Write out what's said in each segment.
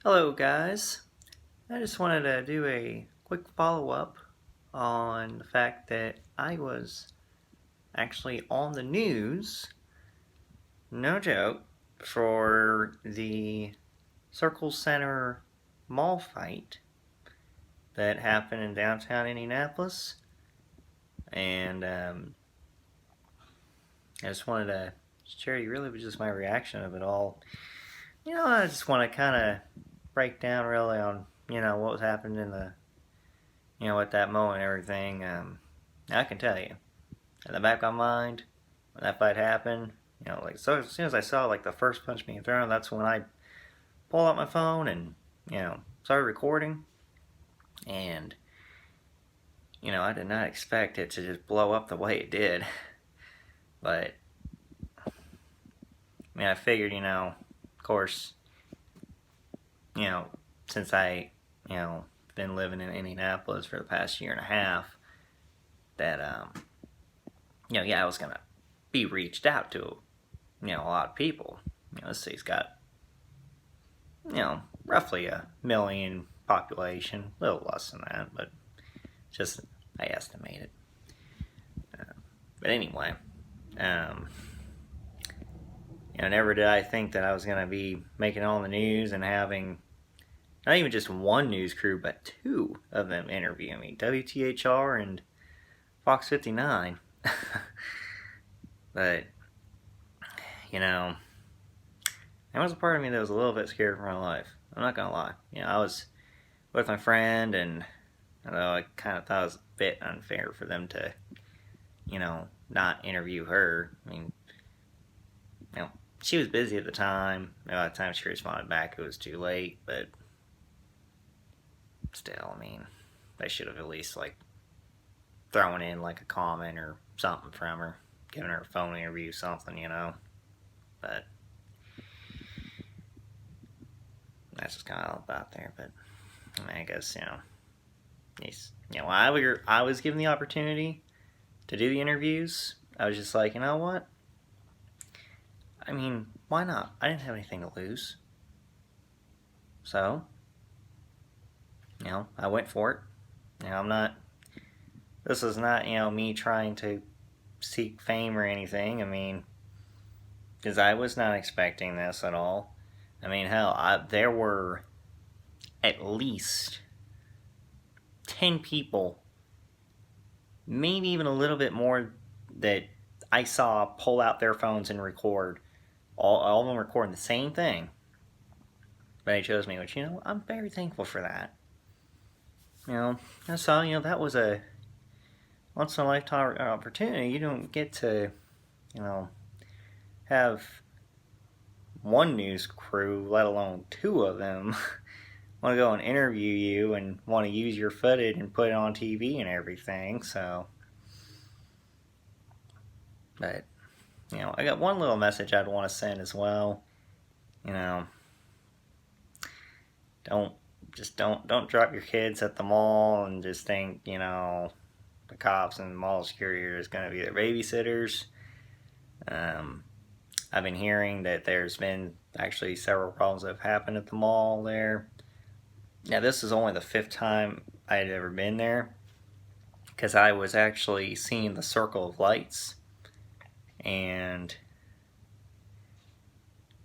Hello, guys. I just wanted to do a quick follow up on the fact that I was actually on the news, no joke, for the Circle Center mall fight that happened in downtown Indianapolis. And I just wanted to share you really was just my reaction of it all. I just want to kind of break down really on, what was happening in at that moment and everything. I can tell you, in the back of my mind, when that fight happened, like so as soon as I saw like the first punch being thrown, that's when I pulled out my phone and started recording. And I did not expect it to just blow up the way it did, but I figured, of course, you know, since I, been living in Indianapolis for the past year and a half, that yeah, I was gonna be reached out to, a lot of people. This city's got, roughly a million population, a little less than that, but just I estimate it. But anyway, um, never did I think that I was gonna be making it on the news and having not even just one news crew, but two of them interview me, WTHR and Fox 59. But there was a part of me that was a little bit scared for my life. I'm not gonna lie. I was with my friend, and although I kind of thought it was a bit unfair for them to, not interview her. I mean, she was busy at the time. By the time she responded back, it was too late. But still, I mean, they should have at least like thrown in like a comment or something from her, giving her a phone interview, something. But that's just kind of all about there. But I guess I was given the opportunity to do the interviews. I was just like, you know what? I mean, why not? I didn't have anything to lose. So, I went for it. I'm not, this is not, me trying to seek fame or anything. I mean, because I was not expecting this at all. I mean, hell, there were at least 10 people, maybe even a little bit more, that I saw pull out their phones and record. All of them recording the same thing. But they chose me, which, I'm very thankful for that. I saw, that was a once in a lifetime opportunity. You don't get to, have one news crew, let alone two of them, want to go and interview you and want to use your footage and put it on TV and everything. So, but I got one little message I'd want to send as well. Don't drop your kids at the mall and just think the cops and mall security are just going to be their babysitters. I've been hearing that there's been actually several problems that have happened at the mall there. Now, this is only the fifth time I had ever been there, because I was actually seeing the Circle of Lights, and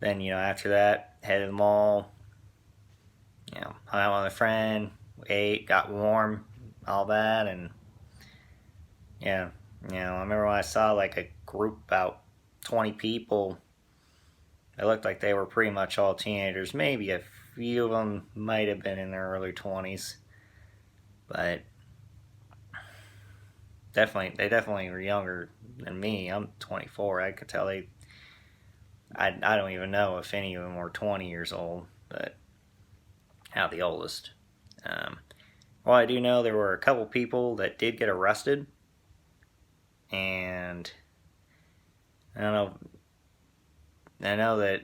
then after that, headed to the mall. Hung out with a friend, ate, got warm, all that, and yeah, I remember when I saw like a group about 20 people. It looked like they were pretty much all teenagers. Maybe a few of them might have been in their early 20s, but they definitely were younger than me. I'm 24. I could tell I don't even know if any of them were 20 years old, but not the oldest. Well, I do know there were a couple people that did get arrested, and I don't know. I know that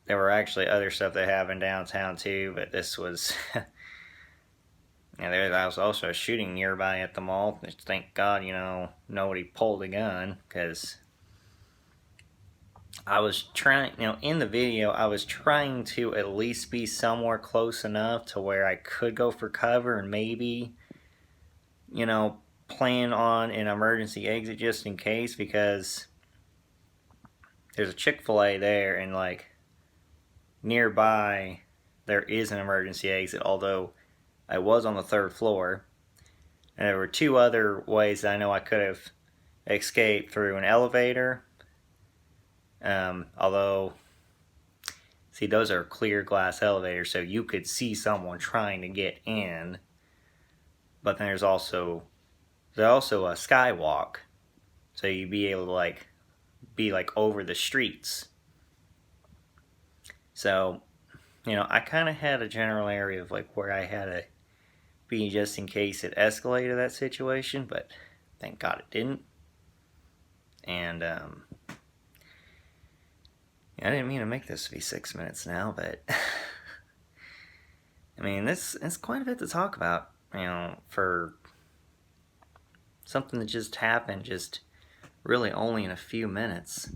there were actually other stuff that happened downtown too, but this was. There was also a shooting nearby at the mall. Thank God, nobody pulled a gun, because I was trying, in the video, I was trying to at least be somewhere close enough to where I could go for cover and maybe, plan on an emergency exit just in case, because there's a Chick-fil-A there, and like nearby there is an emergency exit, although I was on the 3rd floor. And there were 2 other ways that I know I could have escaped: through an elevator. Although, see, those are clear glass elevators, so you could see someone trying to get in. But then there's also a skywalk, so you'd be able to be over the streets. So, I kind of had a general area of where I had to be just in case it escalated that situation, but thank God it didn't. And I didn't mean to make this be 6 minutes now, but I mean, it's quite a bit to talk about, for something that just happened just really only in a few minutes.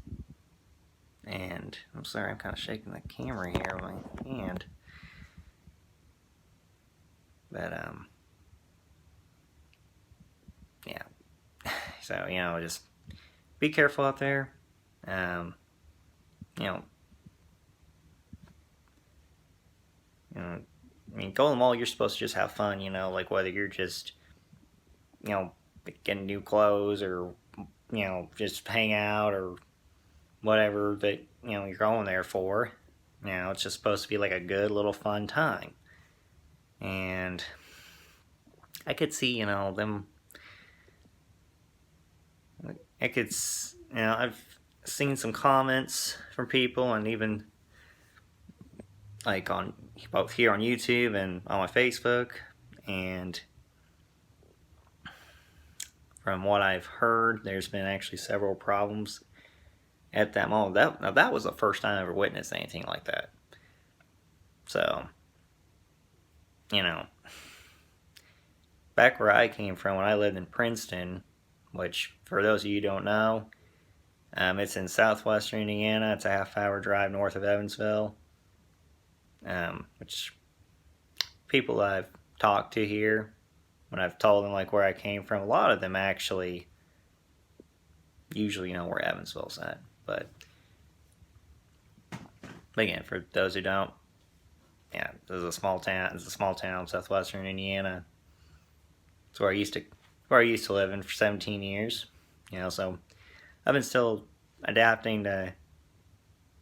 And I'm sorry, I'm kind of shaking the camera here with my hand. But yeah. So, just be careful out there. I mean, go to the mall, you're supposed to just have fun, whether you're just, getting new clothes, or, just hang out, or whatever that, you're going there for. It's just supposed to be a good little fun time. And I could see, them, I've seen some comments from people, and even on both here on YouTube and on my Facebook, and from what I've heard, there's been actually several problems at that mall. That was the first time I ever witnessed anything like that. So, back where I came from when I lived in Princeton, which for those of you who don't know, it's in southwestern Indiana. It's a half-hour drive north of Evansville. Which people I've talked to here, when I've told them where I came from, a lot of them actually usually know where Evansville's at. But again, for those who don't, yeah, this is a small town. It's a small town, southwestern Indiana. It's where I used to live in for 17 years. So I've been still adapting to,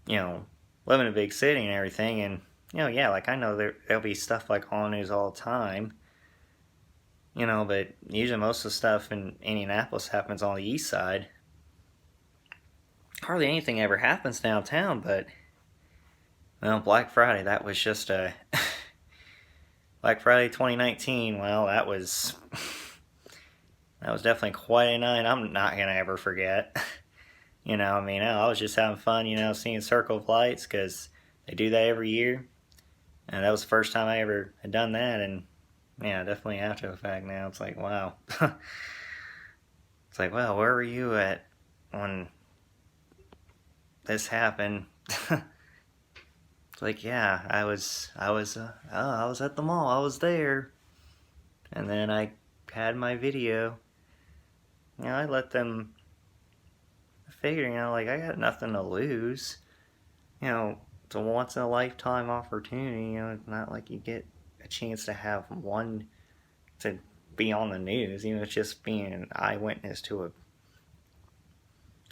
living in a big city and everything. And yeah, I know there'll be stuff on the news all the time. But usually most of the stuff in Indianapolis happens on the east side. Hardly anything ever happens downtown, but, Black Friday, that was just a... Black Friday 2019, well, that was definitely quite a night I'm not going to ever forget. I was just having fun, seeing Circle of Lights, because they do that every year. And that was the first time I ever had done that, and yeah, definitely after the fact now, it's wow. It's wow, where were you at when this happened? It's yeah, I was at the mall, I was there. And then I had my video. I let them figure, I got nothing to lose. It's a once in a lifetime opportunity. It's not like you get a chance to have one to be on the news. It's just being an eyewitness to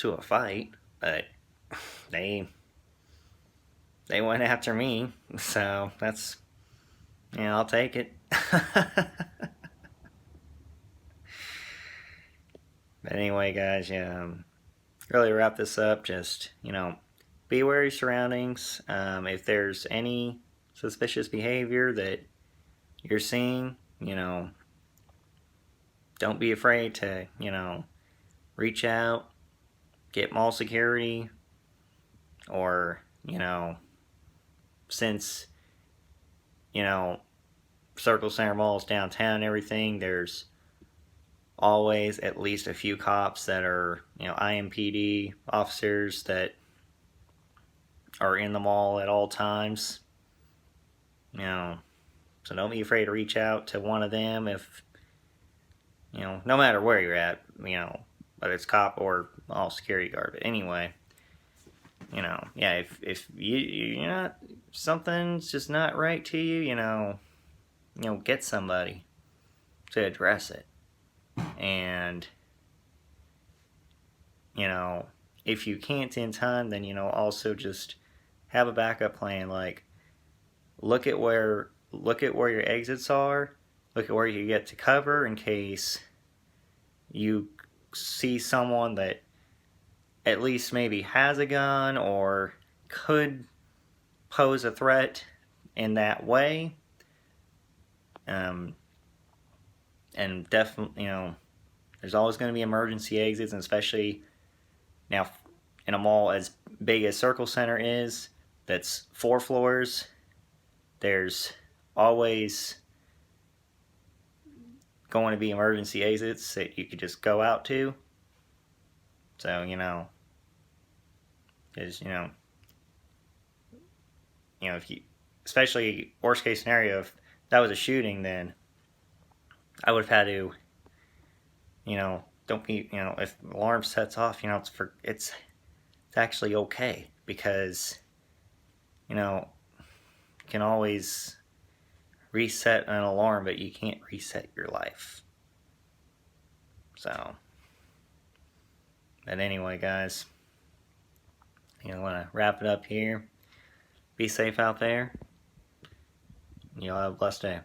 a fight. But they went after me, so that's, I'll take it. But anyway, guys, really wrap this up. Just, be aware of your surroundings. If there's any suspicious behavior that you're seeing, don't be afraid to, reach out, get mall security, or, since, Circle Center Mall is downtown and everything, there's always at least a few cops that are, IMPD officers that are in the mall at all times. You know, so don't be afraid to reach out to one of them if, you know, no matter where you're at, you know, whether it's cop or all security guard. But anyway, you know, yeah, if you're not, something's just not right to you, you know, get somebody to address it. And, you know, if you can't in time, then, you know, also just have a backup plan. Like, look at where your exits are. Look at where you get to cover in case you see someone that at least maybe has a gun or could pose a threat in that way. And definitely, you know, there's always going to be emergency exits, and especially now in a mall as big as Circle Center is, that's 4 floors, there's always going to be emergency exits that you could just go out to. So, you know, is you know, if you, especially worst case scenario, if that was a shooting, then I would have had to, you know, don't be, you know, if the alarm sets off, you know, it's actually okay, because, you know, you can always reset an alarm, but you can't reset your life. So, but anyway, guys, you know, I want to wrap it up here. Be safe out there. You'll have a blessed day.